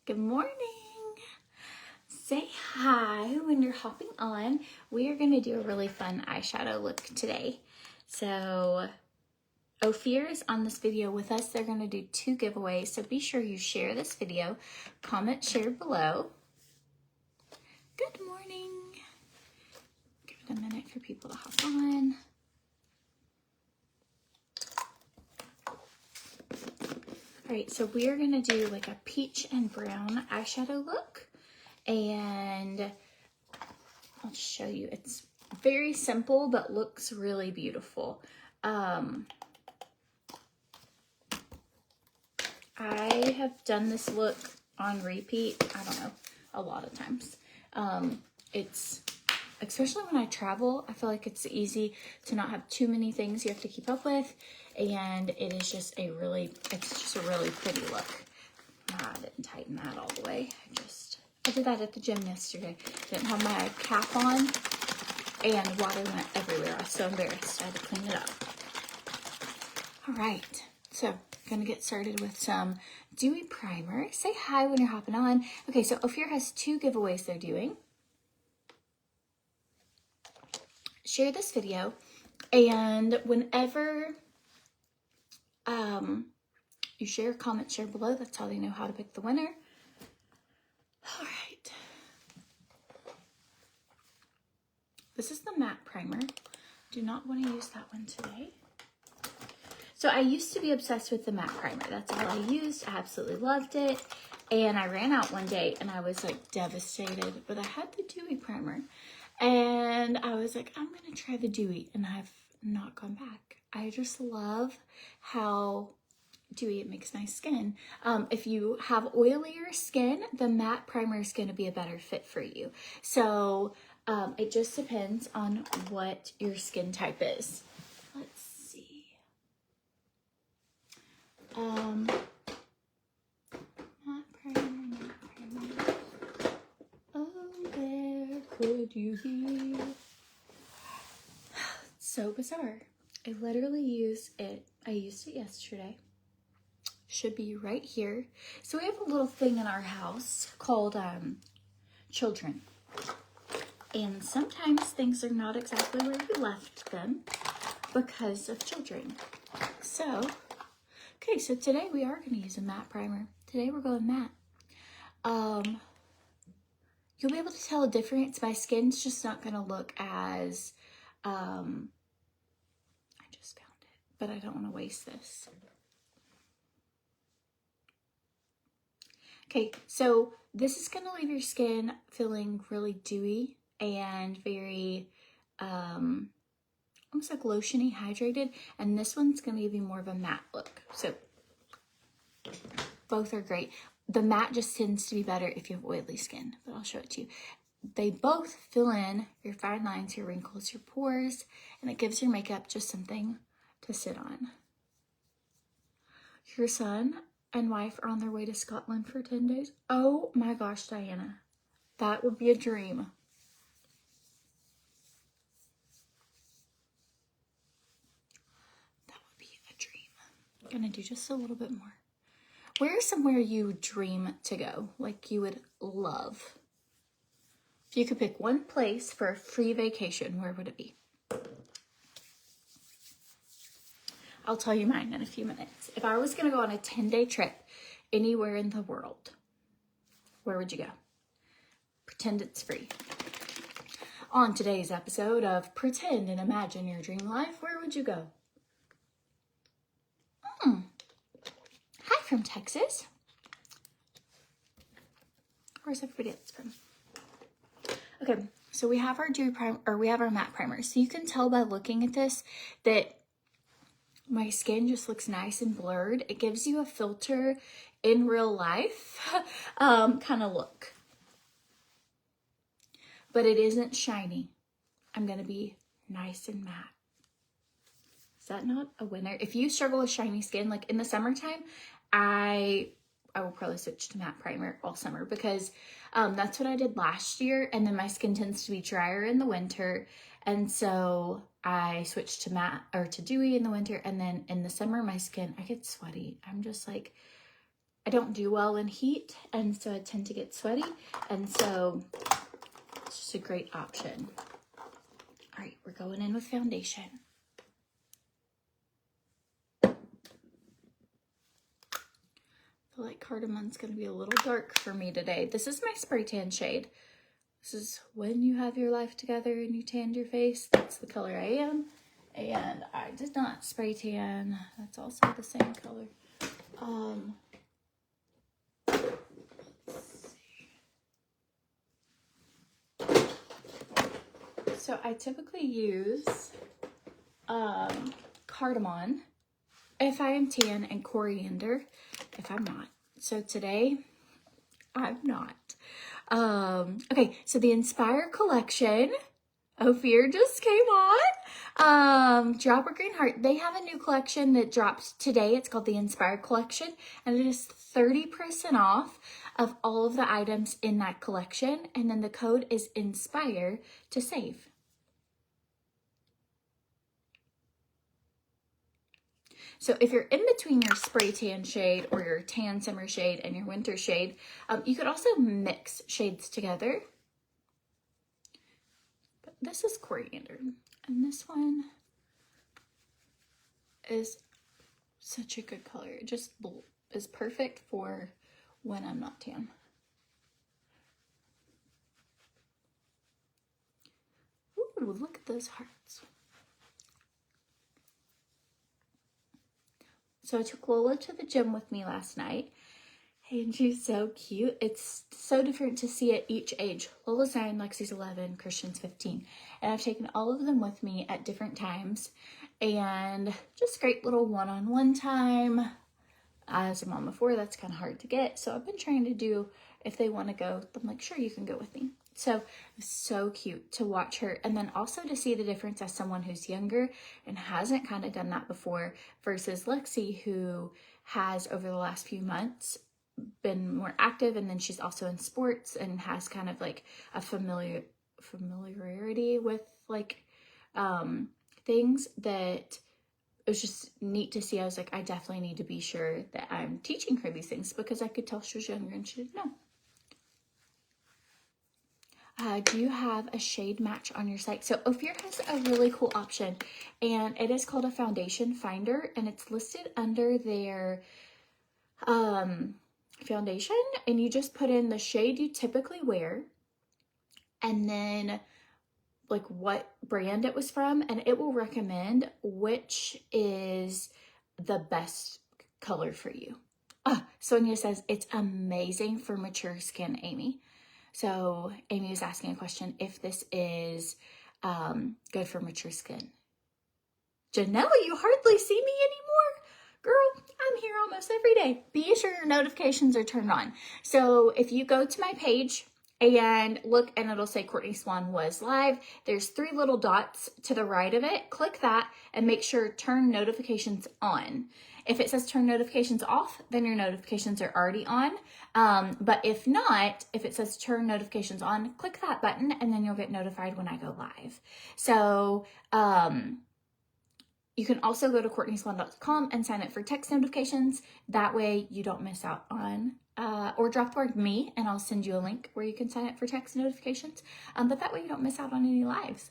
Good morning. Say hi when you're hopping on. We are going to do a really fun eyeshadow look today. So Ophir is on this video with us. They're going to do 2 giveaways. So be sure you share this video, comment, share below. Good morning. Give it a minute for people to hop on. All right, so we are going to do like a peach and brown eyeshadow look. And I'll just show you. It's very simple, but looks really beautiful. I have done this look on repeat, I don't know, a lot of times. It's, especially when I travel, I feel like it's easy to not have too many things you have to keep up with. And it is just it's just a really pretty look. I didn't tighten that all the way. I did that at the gym yesterday. Didn't have my cap on and water went everywhere. I was so embarrassed. I had to clean it up. All right, so gonna get started with some dewy primer. Say hi when you're hopping on. Okay, so Ophir has 2 giveaways they're doing. Share this video, and whenever you share, comment, share below. That's how they know how to pick the winner. All right. This is the matte primer. Do not want to use that one today. So I used to be obsessed with the matte primer. That's all I used. I absolutely loved it. And I ran out one day and I was like devastated, but I had the dewy primer. And I was like, I'm going to try the dewy, and I've not gone back. I just love how dewy it makes my skin. If you have oilier skin, the matte primer is going to be a better fit for you. So it just depends on what your skin type is. Let's see. Matte primer. Oh, where could you be? So bizarre. I literally use it. I used it yesterday. Should be right here. So we have a little thing in our house called children. And sometimes things are not exactly where we left them because of children. So, okay, so today we are going to use a matte primer. Today we're going matte. You'll be able to tell a difference. My skin's just not going to look as, I just found it, but I don't want to waste this. Okay, so this is going to leave your skin feeling really dewy and very, almost like lotiony, hydrated. And this one's going to give you more of a matte look. So both are great. The matte just tends to be better if you have oily skin, but I'll show it to you. They both fill in your fine lines, your wrinkles, your pores, and it gives your makeup just something to sit on. Your son and wife are on their way to Scotland for 10 days. Oh my gosh, Diana. That would be a dream. That would be a dream. I'm gonna do just a little bit more. Where's somewhere you dream to go? Like you would love? If you could pick one place for a free vacation, where would it be? I'll tell you mine in a few minutes. If I was going to go on a 10-day trip anywhere in the world, where would you go? Pretend it's free. On today's episode of Pretend and Imagine Your Dream Life, where would you go? Hi from Texas. Where's everybody else from? Okay, so we have our dewy primer, or we have our matte primer. So you can tell by looking at this that my skin just looks nice and blurred. It gives you a filter in real life kind of look. But it isn't shiny. I'm going to be nice and matte. Is that not a winner? If you struggle with shiny skin, like in the summertime, I will probably switch to matte primer all summer because that's what I did last year. And then my skin tends to be drier in the winter. And so I switched to matte or to dewy in the winter. And then in the summer, my skin, I get sweaty. I'm just like, I don't do well in heat, and so I tend to get sweaty, and so it's just a great option. All right, we're going in with foundation. I feel like cardamon's gonna be a little dark for me today. This is my spray tan shade. This is when you have your life together and you tanned your face. That's the color I am. And I did not spray tan. That's also the same color. So I typically use cardamom if I am tan and coriander if I'm not. So today I'm not. Okay, so the Inspire collection, Ophir just came on. Dropper Green Heart, they have a new collection that dropped today. It's called the Inspire collection, and it is 30% off of all of the items in that collection. And then the code is INSPIRE to save. So if you're in between your spray tan shade or your tan summer shade and your winter shade, you could also mix shades together. But this is coriander, and this one is such a good color. It just is perfect for when I'm not tan. Ooh, look at those hearts. So I took Lola to the gym with me last night, and she's so cute. It's so different to see at each age. Lola's 9, Lexi's 11, Christian's 15. And I've taken all of them with me at different times, and just great little one-on-one time. As a mom of 4, that's kind of hard to get. So I've been trying to do, if they want to go, I'm like, sure, you can go with me. So it's so cute to watch her, and then also to see the difference as someone who's younger and hasn't kind of done that before versus Lexi, who has over the last few months been more active, and then she's also in sports and has kind of like a familiarity with like things that it was just neat to see. I was like, I definitely need to be sure that I'm teaching her these things because I could tell she was younger and she didn't know. Do you have a shade match on your site? So Ophir has a really cool option, and it is called a foundation finder, and it's listed under their foundation, and you just put in the shade you typically wear and then like what brand it was from, and it will recommend which is the best color for you. Sonia says it's amazing for mature skin, Amy. So Amy was asking a question if this is good for mature skin. Janella, you hardly see me anymore. Girl, I'm here almost every day. Be sure your notifications are turned on. So if you go to my page and look, and it'll say Courtney Swann was live, there's 3 little dots to the right of it. Click that and make sure turn notifications on. If it says turn notifications off, then your notifications are already on. But if not, if it says turn notifications on, click that button and then you'll get notified when I go live. So you can also go to CORTNEYSWANN.com and sign up for text notifications. That way you don't miss out on, or drop the word me and I'll send you a link where you can sign up for text notifications. But that way you don't miss out on any lives.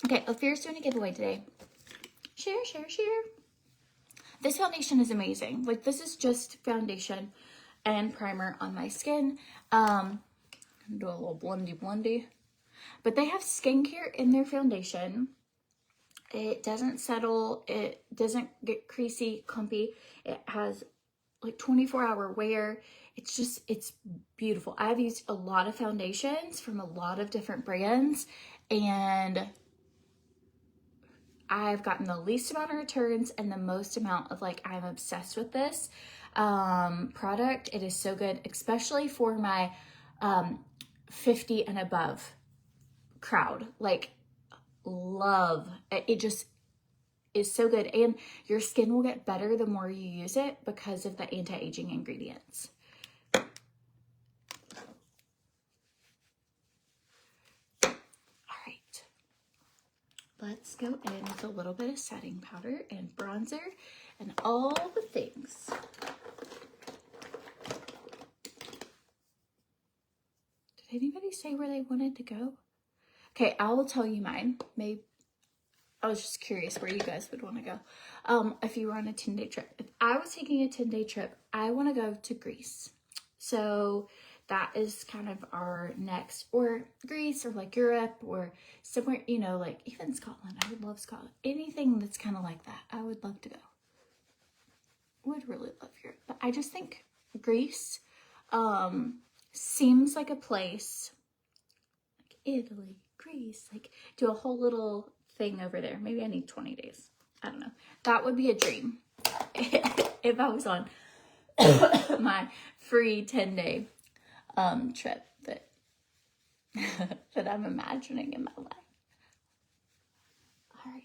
Okay, Ophir's doing a giveaway today. Share, share, share. This foundation is amazing. Like, this is just foundation and primer on my skin. Do a little blendey. But they have skincare in their foundation. It doesn't settle. It doesn't get creasy, clumpy. It has like 24-hour wear. It's beautiful. I've used a lot of foundations from a lot of different brands, and I've gotten the least amount of returns and the most amount of like, I'm obsessed with this product. It is so good, especially for my 50 and above crowd. Like, love it. Just is so good, and your skin will get better the more you use it because of the anti-aging ingredients. All right, let's go in with a little bit of setting powder and bronzer and all the things. Did anybody say where they wanted to go? Okay, I will tell you mine. Maybe I was just curious where you guys would want to go. If you were on a 10-day trip. If I was taking a 10-day trip, I want to go to Greece. So that is kind of our next, or Greece, or like Europe, or somewhere, you know, like even Scotland. I would love Scotland. Anything that's kind of like that, I would love to go. Would really love Europe. But I just think Greece seems like a place, like Italy, Greece, like do a whole little thing over there. Maybe I need 20 days. I don't know. That would be a dream if I was on my free 10-day trip that that I'm imagining in my life. All right.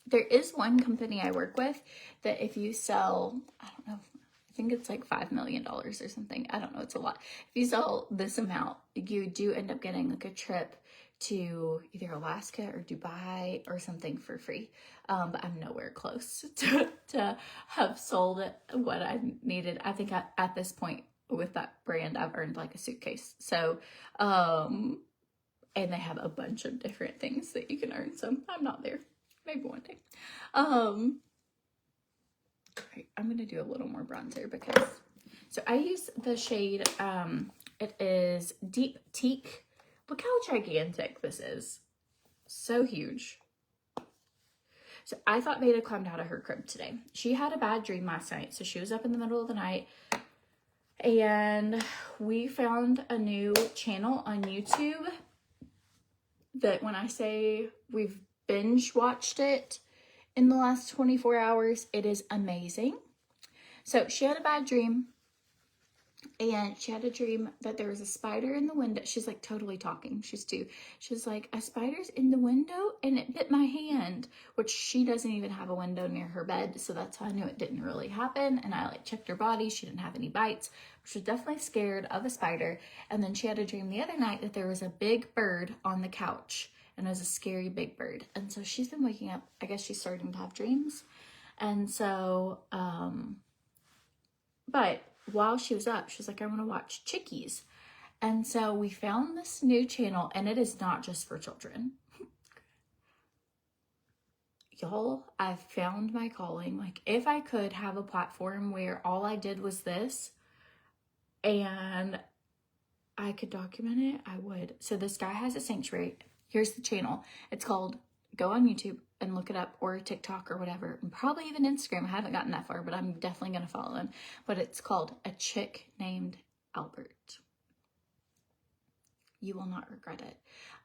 There is one company I work with that if you sell, I don't know, I think it's like $5 million or something. I don't know, it's a lot. If you sell this amount, you do end up getting like a trip to either Alaska or Dubai or something for free. But I'm nowhere close to have sold what I needed. I think at this point with that brand, I've earned like a suitcase. So, and they have a bunch of different things that you can earn. So I'm not there. Maybe one day. All right, I'm going to do a little more bronzer because, so I use the shade, it is Deep Teak. Look how gigantic this is. So huge. So I thought Veda climbed out of her crib today. She had a bad dream last night. So she was up in the middle of the night and we found a new channel on YouTube that when I say we've binge watched it in the last 24 hours, it is amazing. So she had a bad dream. And she had a dream that there was a spider in the window. She's like totally talking. She's two. She's like, a spider's in the window and it bit my hand, which she doesn't even have a window near her bed. So that's how I knew it didn't really happen. And I like checked her body. She didn't have any bites. She was definitely scared of a spider. And then she had a dream the other night that there was a big bird on the couch and it was a scary big bird. And so she's been waking up. I guess she's starting to have dreams. And so, but while she was up, she was like, I want to watch Chickies. And so we found this new channel, and it is not just for children. Y'all, I found my calling. Like, if I could have a platform where all I did was this, and I could document it, I would. So this guy has a sanctuary. Here's the channel. It's called, go on YouTube and look it up, or TikTok or whatever, and probably even Instagram. I haven't gotten that far, but I'm definitely going to follow him. But it's called A Chick Named Albert. You will not regret it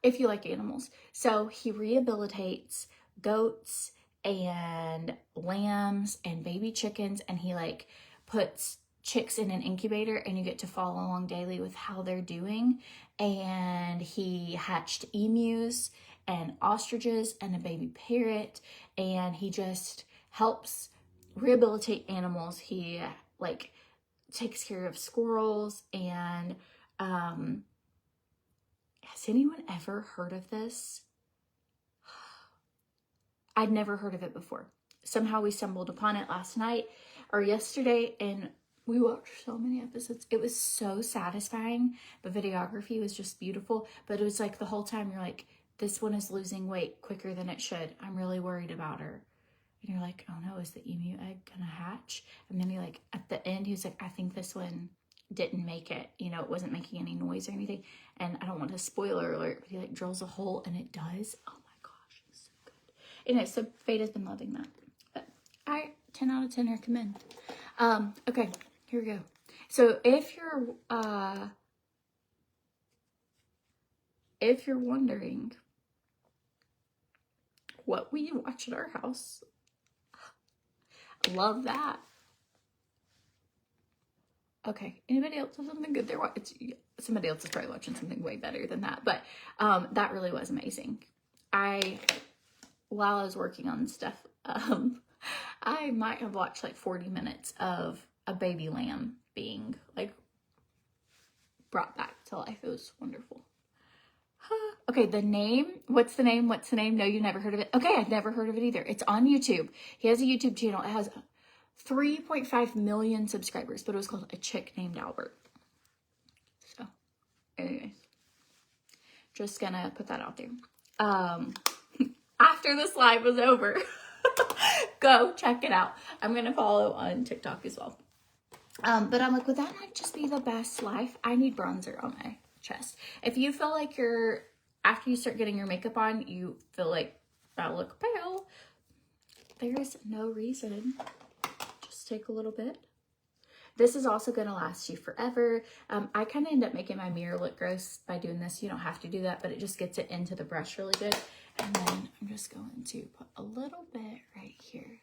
if you like animals. So he rehabilitates goats and lambs and baby chickens, and he like puts chicks in an incubator and you get to follow along daily with how they're doing. And he hatched emus and ostriches and a baby parrot, and he just helps rehabilitate animals. He like takes care of squirrels. And has anyone ever heard of this? I'd never heard of it before. Somehow we stumbled upon it last night or yesterday, and we watched so many episodes. It was so satisfying. The videography was just beautiful, but it was like the whole time you're like, this one is losing weight quicker than it should. I'm really worried about her. And you're like, oh no, is the emu egg gonna hatch? And then he like, at the end, he was like, I think this one didn't make it. You know, it wasn't making any noise or anything. And I don't want to spoiler alert, but he like drills a hole and it does. Oh my gosh, it's so good. Anyway, so Veda's been loving that. But I 10 out of 10 recommend. Okay, here we go. So if you're wondering what we watch at our house, love that. Okay, anybody else have something good they're watching? Somebody else is probably watching something way better than that, but that really was amazing. While I was working on stuff, I might have watched like 40 minutes of a baby lamb being like brought back to life. It was wonderful. Okay, the name. What's the name? What's the name? No, you never heard of it. Okay, I'd never heard of it either. It's on YouTube. He has a YouTube channel. It has 3.5 million subscribers, but it was called A Chick Named Albert. So, anyways, just gonna put that out there. After this live was over, go check it out. I'm gonna follow on TikTok as well. But I'm like, would that not just be the best life? I need bronzer on my chest. If you feel like after you start getting your makeup on, you feel like I look pale, there is no reason. Just take a little bit. This is also going to last you forever. I kind of end up making my mirror look gross by doing this. You don't have to do that, but it just gets it into the brush really good. And then I'm just going to put a little bit right here.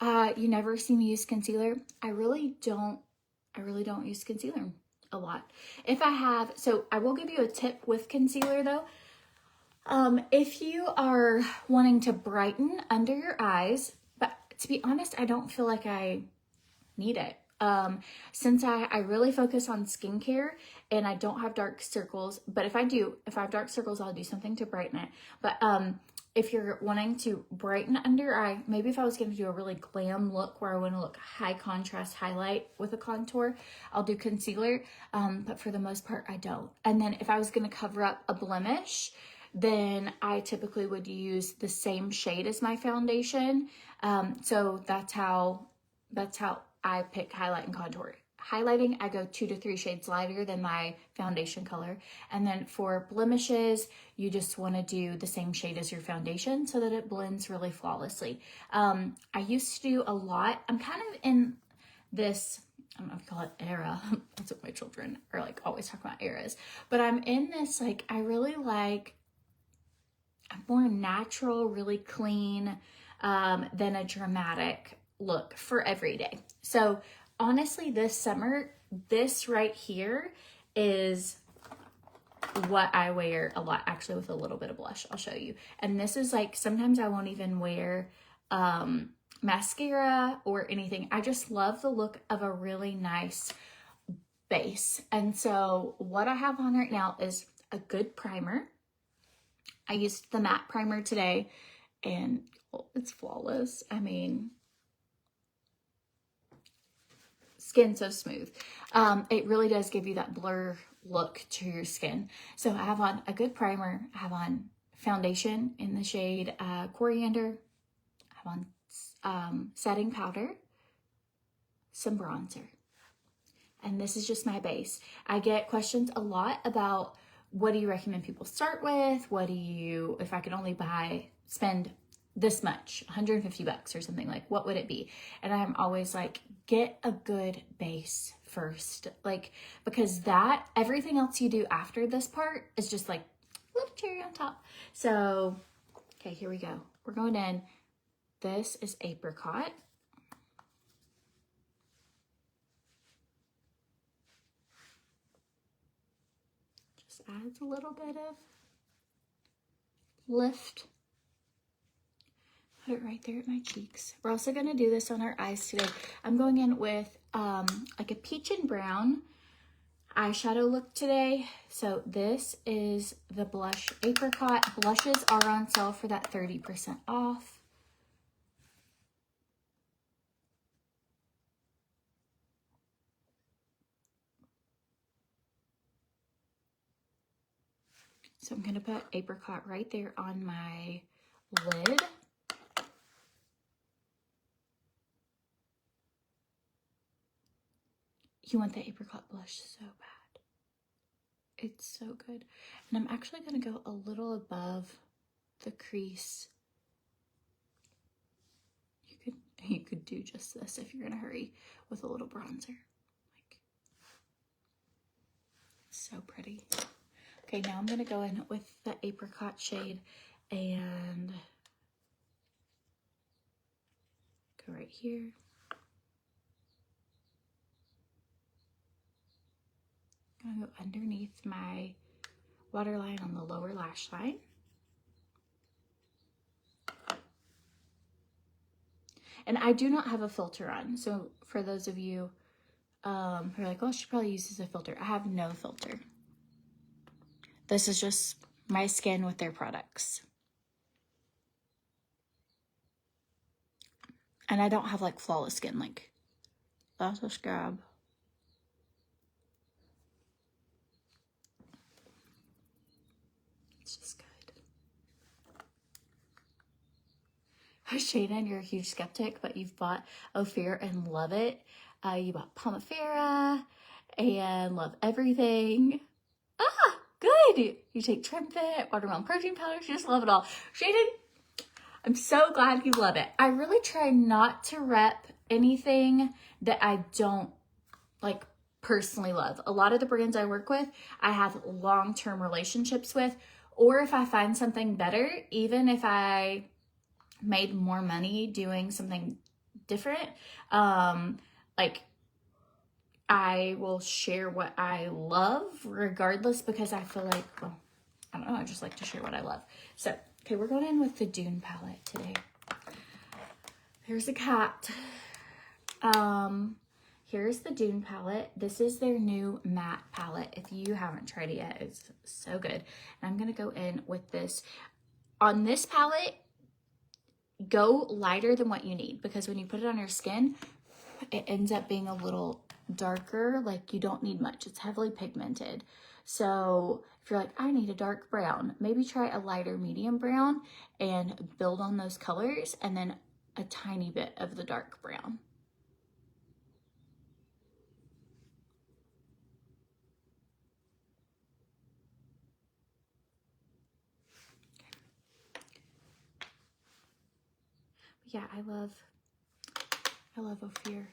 Okay. You never see me use concealer. I really don't use concealer a lot. If I have, so I will give you a tip with concealer though. If you are wanting to brighten under your eyes, but to be honest, I don't feel like I need it. Since I really focus on skincare and I don't have dark circles, but if I have dark circles, I'll do something to brighten it. But, if you're wanting to brighten under your eye, maybe if I was going to do a really glam look where I want to look high contrast highlight with a contour, I'll do concealer. But for the most part, I don't. And then if I was going to cover up a blemish, then I typically would use the same shade as my foundation. So that's how I pick highlight and contour. Highlighting, I go 2 to 3 shades lighter than my foundation color. And then for blemishes, you just want to do the same shade as your foundation so that it blends really flawlessly. I used to do a lot. I'm kind of in this, I don't know if you call it era. That's what my children are like always talking about eras. But I'm in this, like, I really like a more natural, really clean than a dramatic look for every day. So honestly, this summer, this right here is what I wear a lot, actually, with a little bit of blush. I'll show you. And this is like, sometimes I won't even wear mascara or anything. I just love the look of a really nice base. And so what I have on right now is a good primer. I used the matte primer today and it's flawless. I mean, skin so smooth. It really does give you that blur look to your skin. So I have on a good primer. I have on foundation in the shade Coriander. I have on setting powder, some bronzer. And this is just my base. I get questions a lot about what do you recommend people start with? If I could only spend this much, 150 bucks or something, like what would it be? And I'm always like, get a good base first, like, because everything else you do after this part is just like a little cherry on top. So, okay, here we go. We're going in. This is apricot. Just adds a little bit of lift. Put it right there at my cheeks. We're also going to do this on our eyes today. I'm going in with like a peach and brown eyeshadow look today. So this is the blush apricot. Blushes are on sale for that 30% off. So I'm going to put apricot right there on my lid. You want the apricot blush so bad. It's so good. And I'm actually going to go a little above the crease. You could do just this if you're in a hurry with a little bronzer. Like, so pretty. Okay, now I'm going to go in with the apricot shade and go right here. I'm going to go underneath my waterline on the lower lash line. And I do not have a filter on. So for those of you You're like, oh, she probably uses a filter. I have no filter. This is just my skin with their products. And I don't have like flawless skin. Like, that's a scab. It's just good. Shannon, you're a huge skeptic, but you've bought Ophir and love it. You bought POMIFERA and love everything. Ah, good. You take TRIMFIT, watermelon protein powders, you just love it all. Shannon, I'm so glad you love it. I really try not to rep anything that I don't like personally love. A lot of the brands I work with, I have long-term relationships with, or if I find something better, even if I made more money doing something different, like I will share what I love regardless, because I feel like, well, I don't know, I just like to share what I love. So, okay, we're going in with the Dune palette today. There's a cat. Here's the Dune palette. This is their new matte palette. If you haven't tried it yet, it's so good. And I'm gonna go in with this. On this palette, go lighter than what you need, because when you put it on your skin, it ends up being a little darker. Like, you don't need much. It's heavily pigmented. So if you're like, I need a dark brown, maybe try a lighter medium brown and build on those colors, and then a tiny bit of the dark brown. Yeah, I love Ophir.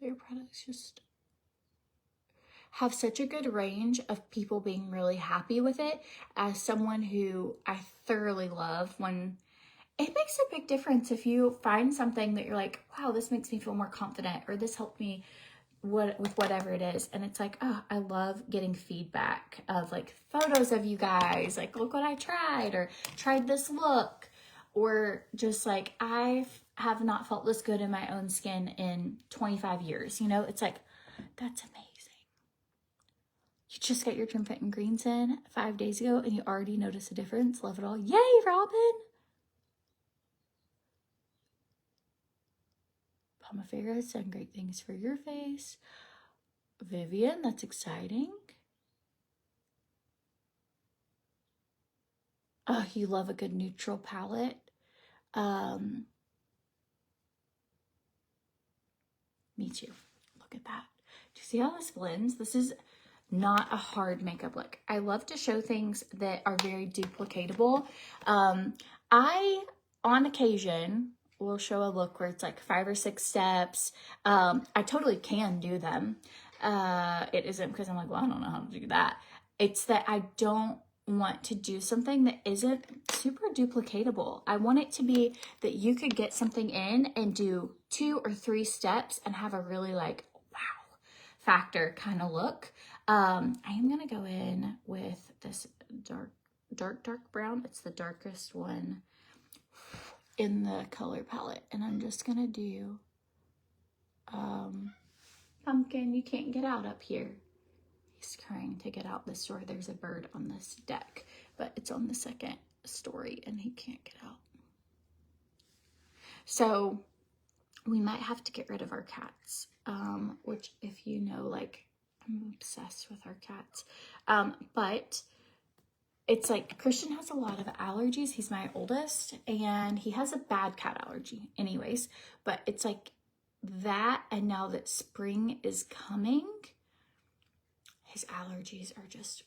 Their products just have such a good range of people being really happy with it. As someone who I thoroughly love, when it makes a big difference if you find something that you're like, wow, this makes me feel more confident, or this helped me with whatever it is. And it's like, oh, I love getting feedback of like photos of you guys, like, look what I tried, or tried this look, or just like, I have not felt this good in my own skin in 25 years. You know, it's like, that's amazing. You just got your TRIMFIT and greens in 5 days ago and you already notice a difference. Love it all. Yay, Robin. POMIFERA has done great things for your face. Vivian, that's exciting. Oh, you love a good neutral palette. Me too. Look at that. Do you see how this blends? This is not a hard makeup look. I love to show things that are very duplicatable. I, on occasion, will show a look where it's like 5 or 6 steps. I totally can do them. It isn't because I'm like, well, I don't know how to do that. It's that I don't want to do something that isn't super duplicatable. I want it to be that you could get something in and do 2 or 3 steps and have a really like, wow, factor kind of look. I am going to go in with this dark brown. It's the darkest one in the color palette. And I'm just going to do, Pumpkin, you can't get out up here. He's trying to get out this door. There's a bird on this deck, but it's on the 2nd story and he can't get out. So we might have to get rid of our cats, which, if you know, like, I'm obsessed with our cats. But it's like Christian has a lot of allergies. He's my oldest and he has a bad cat allergy anyways, but it's like that. And now that spring is coming, his allergies are just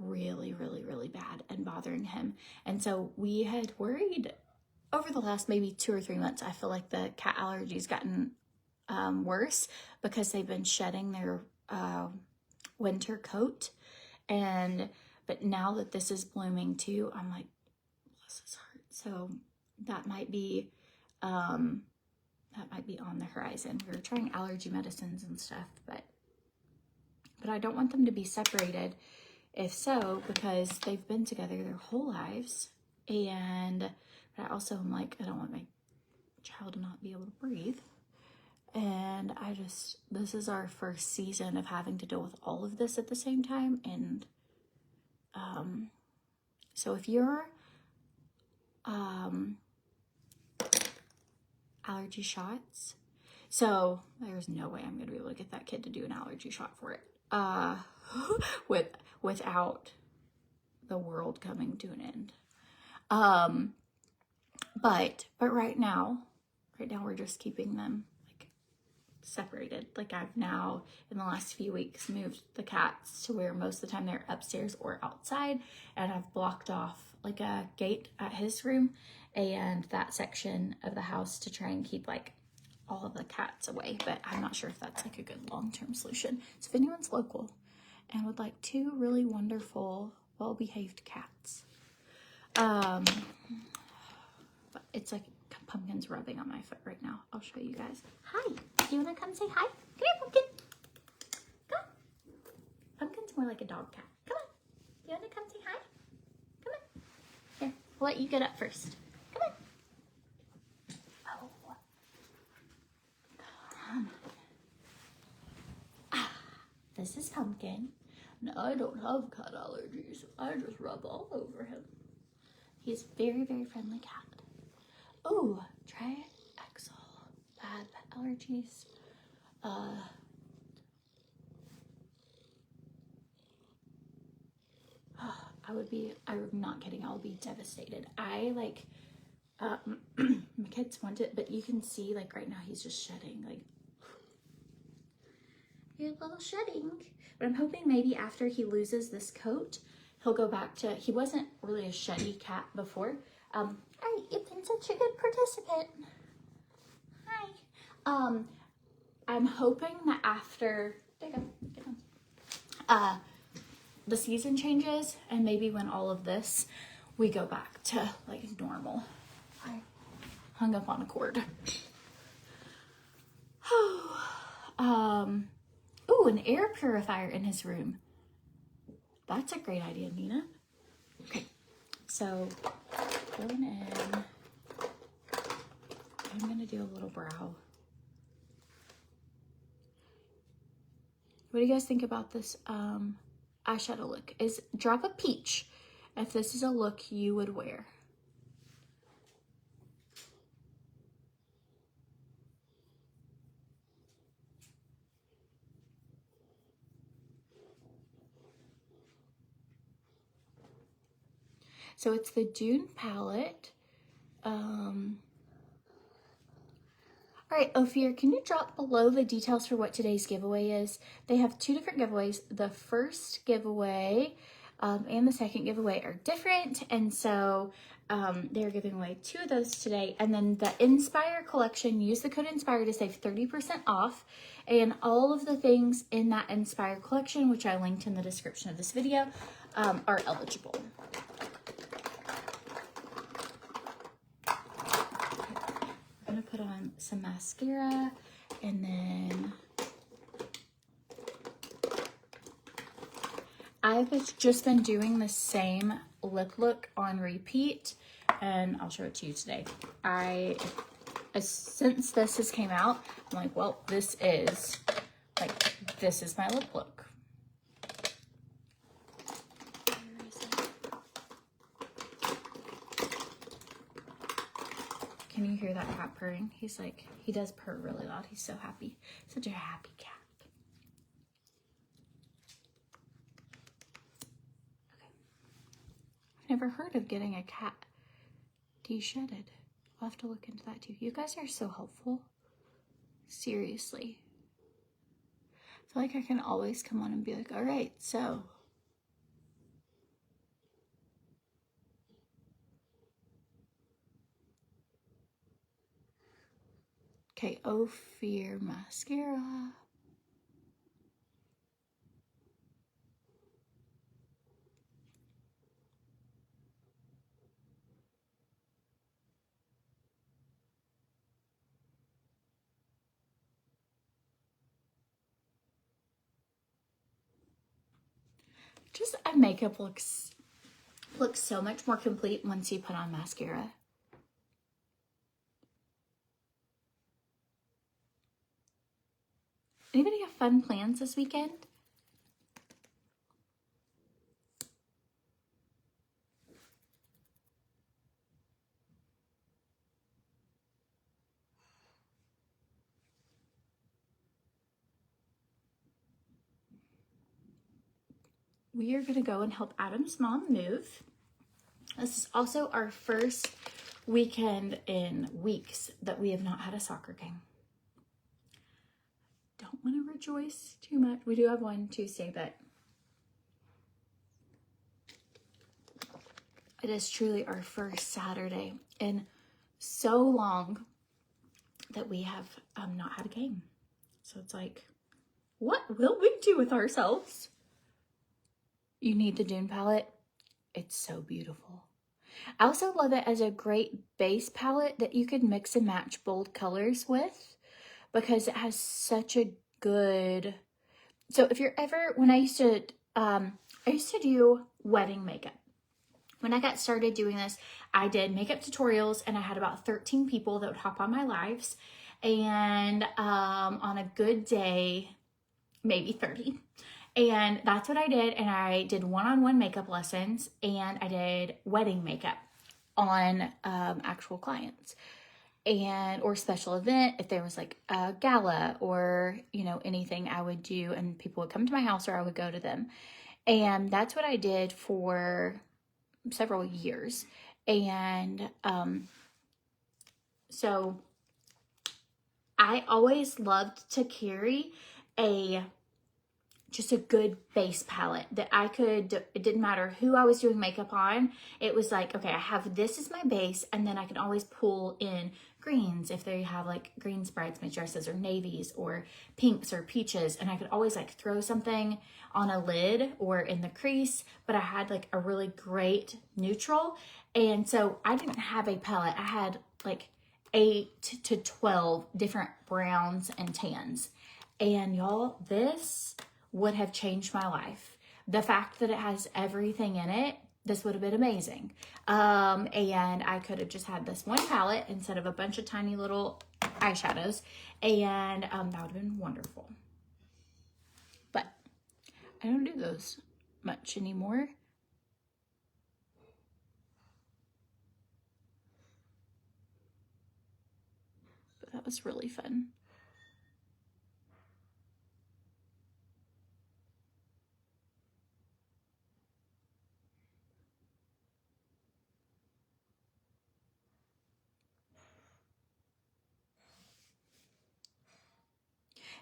really, really, really bad and bothering him. And so we had worried over the last maybe 2 or 3 months. I feel like the cat allergies gotten worse because they've been shedding their winter coat. But now that this is blooming too, I'm like, bless his heart. So that might be on the horizon. We were trying allergy medicines and stuff, but I don't want them to be separated, if so, because they've been together their whole lives. But I also am like, I don't want my child not be able to breathe. And this is our first season of having to deal with all of this at the same time. And so if you're allergy shots, so there's no way I'm gonna be able to get that kid to do an allergy shot for it without the world coming to an end. But right now we're just keeping them like separated. Like I've now in the last few weeks moved the cats to where most of the time they're upstairs or outside, and I've blocked off like a gate at his room and that section of the house to try and keep like all of the cats away. But I'm not sure if that's like a good long-term solution. So if anyone's local and would like 2 really wonderful, well-behaved cats, but it's like Pumpkin's rubbing on my foot right now. I'll show you guys. Hi, do you want to come say hi? Come here, Pumpkin. Come on. Pumpkin's more like a dog cat. Come on. Do you want to come say hi? Come on. Here, I'll let you get up first. Come on. Oh. Come on. Ah, this is Pumpkin. No, I don't have cat allergies. I just rub all over him. He's a very, very friendly cat. Oh, try Exol. Bad pet allergies. I'm not kidding. I'll be devastated. I like, my kids want it, but you can see like right now he's just shedding. Like, you're a little shedding. But I'm hoping maybe after he loses this coat, he'll go back to, he wasn't really a sheddy cat before. All right, you've been such a good participant. Hi. I'm hoping that after, there you go, get on. The season changes, and maybe when all of this, we go back to like normal. I hung up on a cord. Ooh, an air purifier in his room. That's a great idea, Nina. Okay, so going in, I'm gonna do a little brow. What do you guys think about this eyeshadow look? Drop a peach if this is a look you would wear. So it's the Dune palette. All right, Ophir, can you drop below the details for what today's giveaway is? They have 2 different giveaways. The first giveaway and the second giveaway are different, and so they're giving away 2 of those today. And then the Inspire collection, use the code INSPIRE to save 30% off, and all of the things in that Inspire collection, which I linked in the description of this video, are eligible. I'm gonna put on some mascara, and then I've just been doing the same lip look on repeat, and I'll show it to you today. Since this has came out, I'm like, well, this is my lip look. Can you hear that cat purring? He's like, he does purr really loud. He's so happy. Such a happy cat. Okay. I've never heard of getting a cat de-shedded. I'll have to look into that too. You guys are so helpful. Seriously. I feel like I can always come on and be like, all right, so. Okay, Ophir mascara. Just makeup looks so much more complete once you put on mascara. Anybody have fun plans this weekend? We are going to go and help Adam's mom move. This is also our first weekend in weeks that we have not had a soccer game. Don't want to rejoice too much. We do have one Tuesday, but it is truly our first Saturday in so long that we have not had a game. So it's like, what will we do with ourselves? You need the Dune palette. It's so beautiful. I also love it as a great base palette that you can mix and match bold colors with, because it has such a good, so if you're ever, when I used to do wedding makeup. When I got started doing this, I did makeup tutorials, and I had about 13 people that would hop on my lives, and on a good day, maybe 30. And that's what I did. And I did one-on-one makeup lessons, and I did wedding makeup on actual clients, and or special event. If there was like a gala or, you know, anything, I would do, and people would come to my house or I would go to them. And that's what I did for several years. And so I always loved to carry just a good base palette that I could, it didn't matter who I was doing makeup on. It was like, okay, I have this as my base, and then I can always pull in greens if they have like greens bridesmaid dresses, or navies, or pinks, or peaches, and I could always like throw something on a lid or in the crease, but I had like a really great neutral. And so I didn't have a palette. I had like 8 to 12 different browns and tans. And y'all, this would have changed my life. The fact that it has everything in it, this would have been amazing. And I could have just had this one palette instead of a bunch of tiny little eyeshadows, and that would have been wonderful. But I don't do those much anymore. But that was really fun.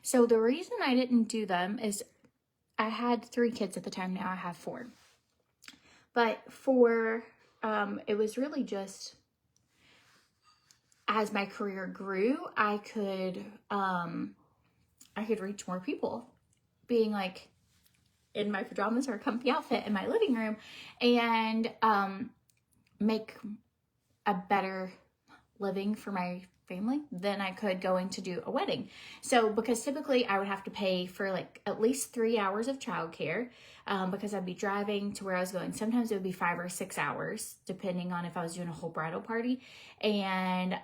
So the reason I didn't do them is I had 3 kids at the time. Now I have 4. But it was really just, as my career grew, I could reach more people, being like in my pajamas or a comfy outfit in my living room, and make a better living for my family than I could going to do a wedding. So because typically I would have to pay for like at least 3 hours of childcare, because I'd be driving to where I was going. Sometimes it would be 5 or 6 hours, depending on if I was doing a whole bridal party. And,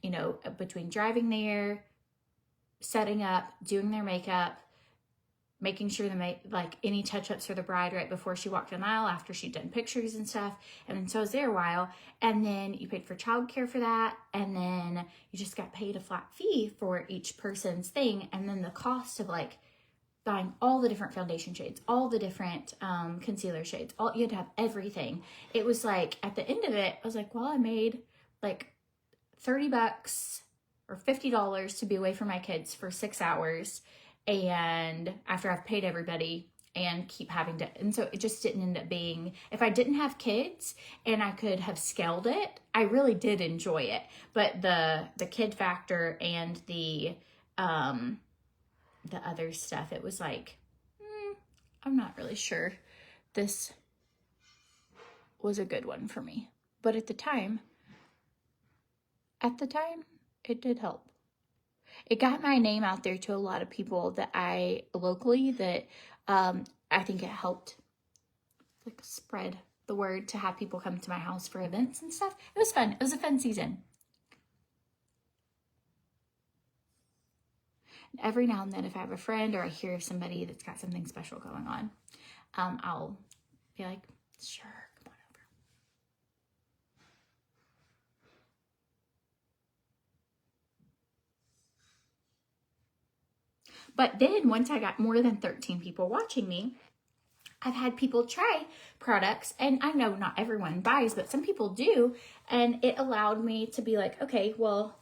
you know, between driving there, setting up, doing their makeup, making sure to make like any touch-ups for the bride right before she walked down the aisle, after she'd done pictures and stuff. And so I was there a while, and then you paid for childcare for that, and then you just got paid a flat fee for each person's thing. And then the cost of like buying all the different foundation shades, all the different concealer shades, you had to have everything. It was like, at the end of it, I was like, well, I made like $30 or $50 to be away from my kids for 6 hours. And after I've paid everybody and keep having to, and so it just didn't end up being, if I didn't have kids and I could have scaled it, I really did enjoy it. But the kid factor and the other stuff, it was like, I'm not really sure this was a good one for me. But at the time, it did help. It got my name out there to a lot of people that locally, that I think it helped like spread the word to have people come to my house for events and stuff. It was fun. It was a fun season. Every now and then, if I have a friend or I hear of somebody that's got something special going on, I'll be like, sure, come on over. But then once I got more than 13 people watching me, I've had people try products, and I know not everyone buys, but some people do. And it allowed me to be like, okay, well,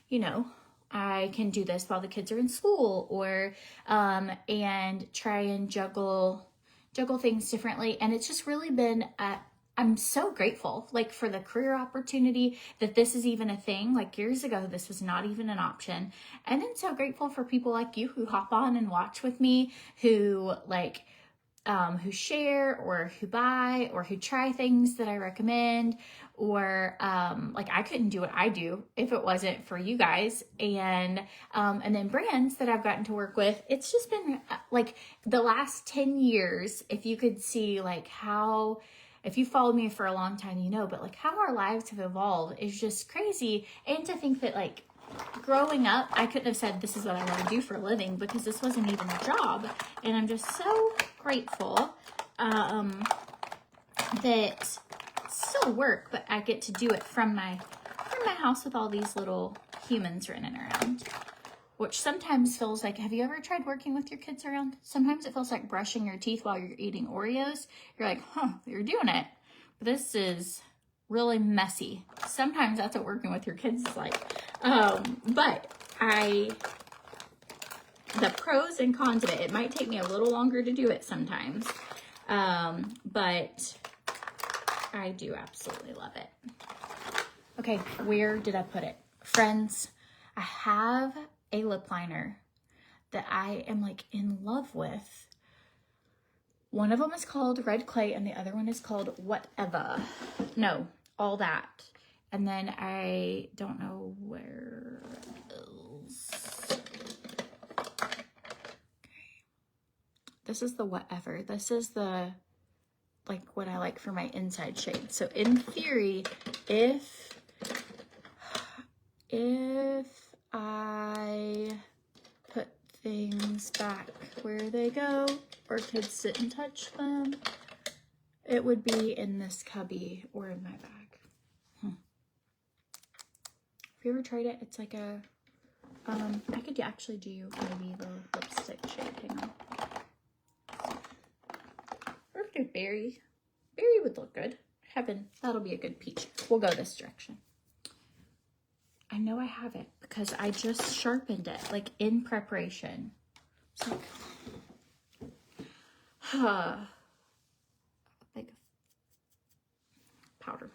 you know, I can do this while the kids are in school, or, and try and juggle things differently. And it's just really been, I'm so grateful, like, for the career opportunity that this is even a thing. Like, years ago, this was not even an option. And then so grateful for people like you who hop on and watch with me, who like, who share or who buy or who try things that I recommend, or like, I couldn't do what I do if it wasn't for you guys. And then brands that I've gotten to work with. It's just been like the last 10 years, if you could see like how, if you followed me for a long time, you know, but like how our lives have evolved is just crazy. And to think that like growing up, I couldn't have said this is what I want to do for a living, because this wasn't even a job. And I'm just so grateful that it's still work, but I get to do it from my house with all these little humans running around, which sometimes feels like, have you ever tried working with your kids around? Sometimes it feels like brushing your teeth while you're eating Oreos. You're like, huh, you're doing it. But this is really messy. Sometimes that's what working with your kids is like. But the pros and cons of it, it might take me a little longer to do it sometimes. But I do absolutely love it. Okay, where did I put it? Friends, I have a lip liner that I am like in love with. One of them is called Red Clay and the other one is called Whatever. No, All That. And then I don't know where else. Okay. This is the Whatever. This is the, like, what I like for my inside shade. So in theory, if I put things back where they go, or kids sit and touch them, it would be in this cubby or in my bag. Have you ever tried it? It's like a, I could actually do maybe the lipstick shade. Hang on. Or if I do berry. Berry would look good. Heaven, that'll be a good peach. We'll go this direction. I know I have it because I just sharpened it, like in preparation. It's like, big powder.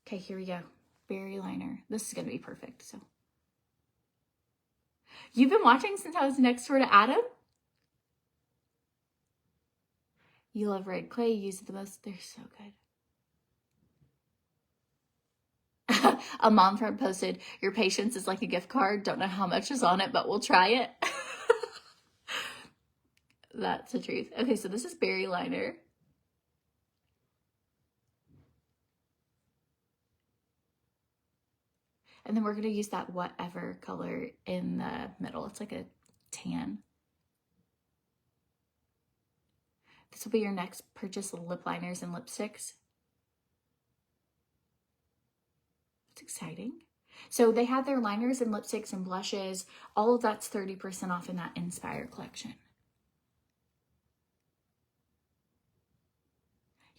Okay, here we go. Berry liner. This is going to be perfect. So, you've been watching since I was next door to Adam? You love Red Clay. You use it the most. They're so good. A mom friend posted, your patience is like a gift card. Don't know how much is on it, but we'll try it. That's the truth. Okay, so this is berry liner. And then we're going to use that Whatever color in the middle. It's like a tan. This will be your next purchase of lip liners and lipsticks. It's exciting. So they have their liners and lipsticks and blushes. All of that's 30% off in that Inspire collection.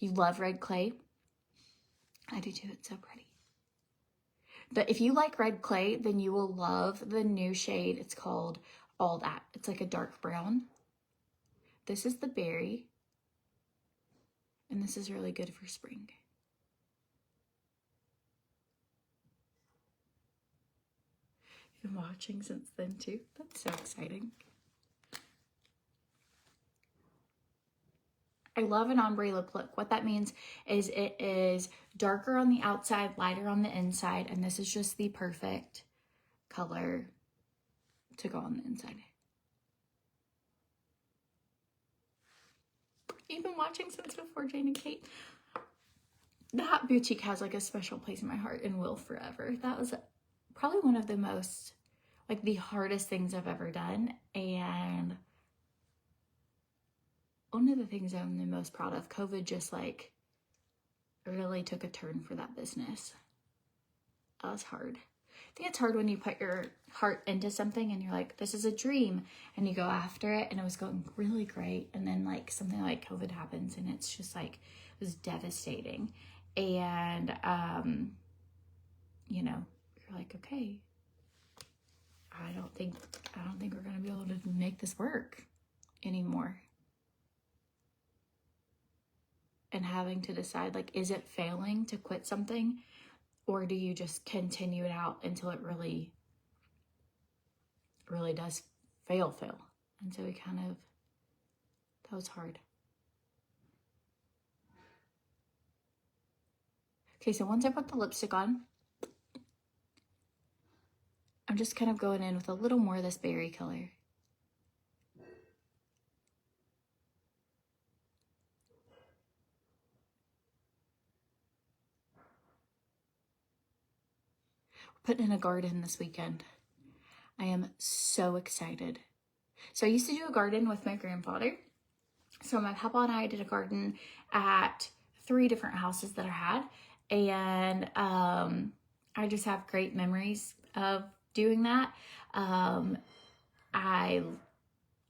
You love Red Clay? I do too. It's so pretty. But if you like Red Clay, then you will love the new shade. It's called All That. It's like a dark brown. This is the berry. And this is really good for spring. You've been watching since then too. That's so exciting. I love an ombre lip look. What that means is it is darker on the outside, lighter on the inside, and this is just the perfect color to go on the inside. You've been watching since before Jane and Kate. That boutique has like a special place in my heart and will forever. That was probably one of the most like the hardest things I've ever done. And one of the things I'm the most proud of, COVID just like really took a turn for that business. That was hard. I think it's hard when you put your heart into something and you're like, this is a dream, and you go after it, and it was going really great. And then like something like COVID happens and it's just like, it was devastating. And, you know, you're like, okay, I don't think we're going to be able to make this work anymore. And having to decide, like, is it failing to quit something, or do you just continue it out until it really does fail? And so we kind of, that was hard. Okay, so once I put the lipstick on, I'm just kind of going in with a little more of this berry color. Putting in a garden this weekend. I am so excited. So I used to do a garden with my grandfather. So my papa and I did a garden at 3 different houses that I had. And I just have great memories of doing that. I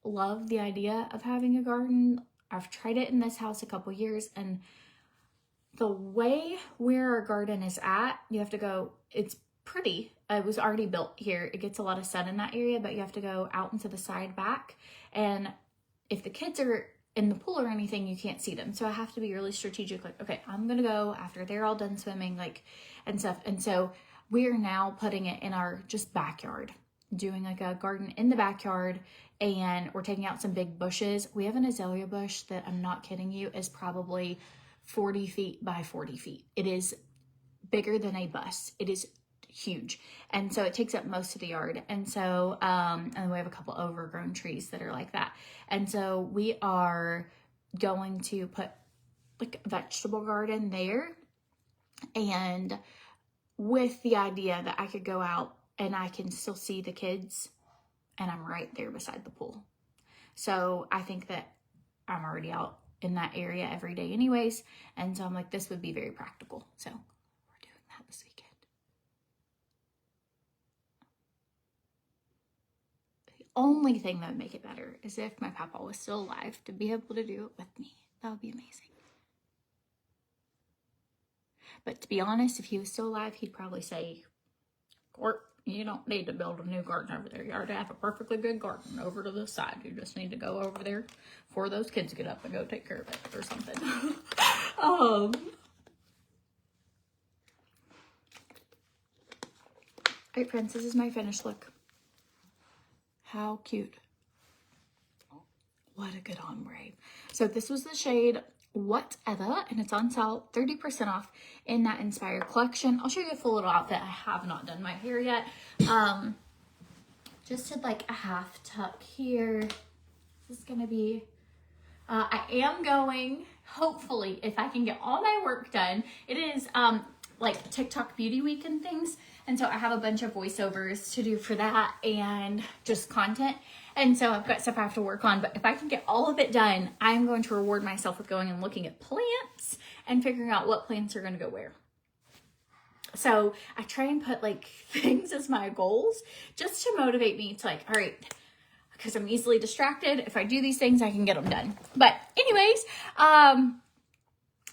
love the idea of having a garden. I've tried it in this house a couple years, and the way where our garden is at, you have to go, it's pretty. It was already built here. It gets a lot of sun in that area, but you have to go out into the side back. And if the kids are in the pool or anything, you can't see them. So I have to be really strategic. Like, okay, I'm going to go after they're all done swimming, like, and stuff. And so we are now putting it in our just backyard, doing like a garden in the backyard. And we're taking out some big bushes. We have an azalea bush that, I'm not kidding you, is probably 40 feet by 40 feet. It is bigger than a bus. It is huge. And so it takes up most of the yard. And so, and we have a couple overgrown trees that are like that. And so we are going to put like a vegetable garden there, and with the idea that I could go out and I can still see the kids, and I'm right there beside the pool. So I think that I'm already out in that area every day anyways. And so I'm like, this would be very practical. So we're doing that this weekend. The only thing that would make it better is if my papa was still alive to be able to do it with me. That would be amazing. But to be honest, if he was still alive, he'd probably say, Court, you don't need to build a new garden over there. You already have a perfectly good garden over to the side. You just need to go over there before those kids get up and go take care of it or something. All right, friends, this is my finished look. How cute. What a good ombre. So this was the shade Whatever, and it's on sale 30% off in that Inspired collection. I'll show you a full little outfit. I have not done my hair yet. Just did like a half tuck here. This is gonna be, I am going, hopefully, if I can get all my work done. It is like TikTok Beauty Week and things. And so I have a bunch of voiceovers to do for that and just content. And so I've got stuff I have to work on, but if I can get all of it done, I'm going to reward myself with going and looking at plants and figuring out what plants are going to go where. So I try and put like things as my goals just to motivate me to like, all right, because I'm easily distracted. If I do these things, I can get them done. But anyways,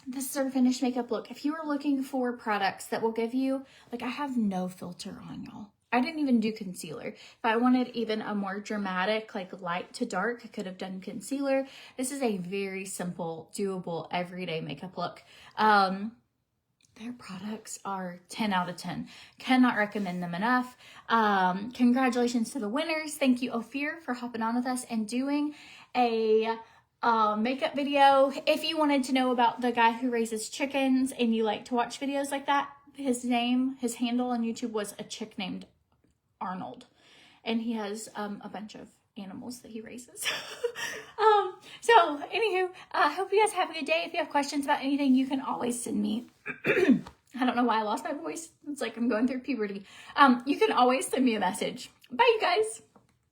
this is our finished makeup look. If you are looking for products that will give you, like, I have no filter on, y'all. I didn't even do concealer. If I wanted even a more dramatic, like light to dark, I could have done concealer. This is a very simple, doable, everyday makeup look. Their products are 10 out of 10. Cannot recommend them enough. Congratulations to the winners. Thank you, Ophir, for hopping on with us and doing a makeup video. If you wanted to know about the guy who raises chickens and you like to watch videos like that, his handle on YouTube was a chick named Arnold, and he has a bunch of animals that he raises. So anywho, I hope you guys have a good day. If you have questions about anything, you can always send me I don't know why I lost my voice. It's like I'm going through puberty. You can always send me a message Bye, you guys.